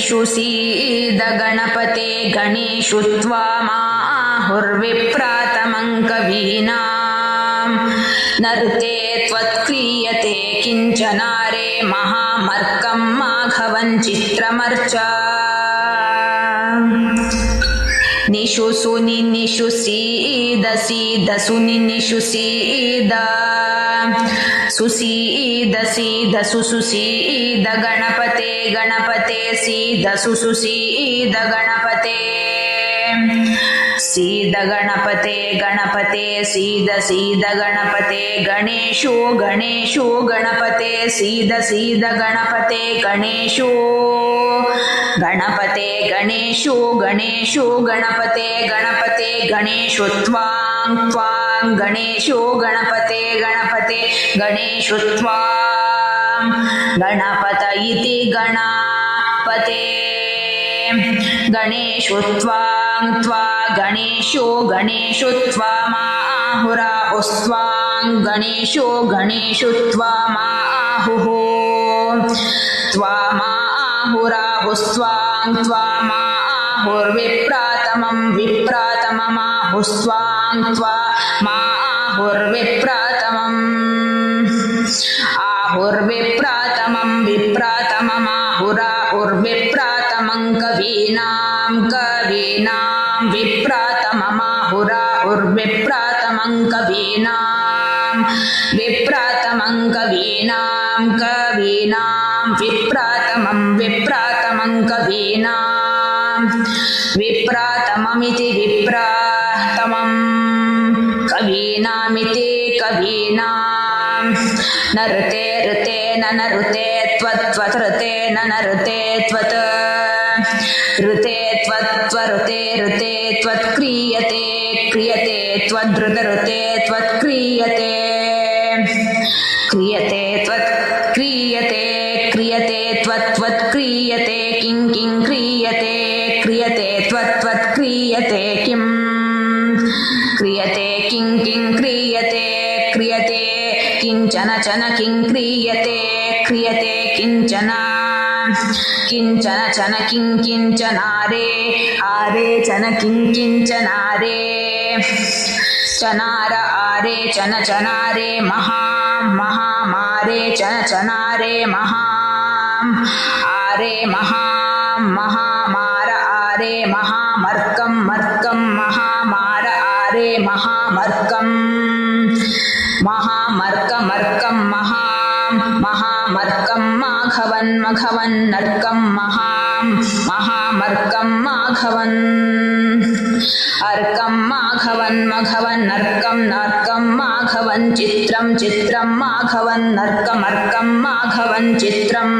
निषु सीद गणपते गणेषु त्वामाहुर्विप्रातमं कवीनां नर्ते त्वत्क्रियते किञ्चनारे महामर्कं माघवं चित्रमर्चा निषु सुनि निषु सीद सीद सुनि निषु सीद सुसीद सीद सुसीद गणपते गणपते सीद सुसीद गणपते सीद गणपते गणपते सीद सीद गणपते गणेशो गणेशो गणपते सीद सीद गणपते गणेशो गणपते गणेशो गणेशो गणपते गणपते गणेशो त्वां त्वां गणेशो गणपते गणपते गणेशो त्वां गणपत इति गणपते गणेशो त्वां त्वा गणेशो गणेशो त्वामाहुराहुस्त्वां गणेशो गणेशो त्वामाहुः त्वामाहुराहुस्त्वां त्वामाहुर्विप्रातमं विप्रातममाहुस्त्वां त्वामाहुर्विप्रातमम् आहुर्विप्रातमं विप्रातममाहुराहुर्विप्रातमं कवीनां कवीनां विप्रातममाहुराहुर्विप्रातमं कवीनां विप्रातमं कवीनां कवीनां विप्रातमं विप्रातमं कवीनां विप्रातममिति विप्रातमं कवीनामिति कवीनां नरुते ऋते नरुते त्वत्त्वऋते नरुते त्वत् ऋते त्वत्त्वऋते ऋते त्वत्क्रियते क्रियते त्वद्ऋतऋते त्वत्क्रियते क्रियते त्वत्क्रियते क्रियते त्वत्त्वत्क्रियते किं किं क्रियते क्रियते त्वत्त्वत्क्रियते किं क्रियते किं किं क्रियते क्रियते किञ्चन चन किं क्रियते क्रियते किञ्चन किञ्चन चन किं किञ्चनारे आरे चन किं किञ्चनारे चनार आरे चन चनारे महां महामारे चन चनारे महां आरे महां महामार आरे महामर्कं मर्कं महामार आरे महामर्कं महामर्कमर्कं महामर्कं माघवन् मघवन् नर्कं महामर्कं माघवन् अर्कं माघवन् मघवन् नर्कं नर्कं माघवन् चित्रं चित्रं माघवन् नर्कमर्कं माघवन् चित्रं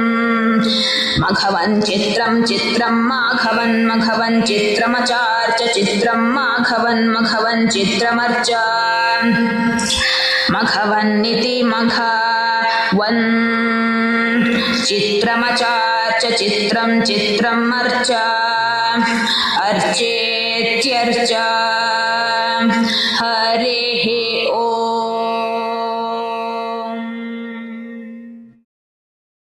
मघवन् चित्रं चित्रं माघवन् मघवन् चित्रमचार्च चित्रं माघवन् मघवन् चित्रमर्च मघवन्निति मघवन् चित्रमचार्च चित्रं चित्रम् अर्च अर्चेत्यर्च हरेः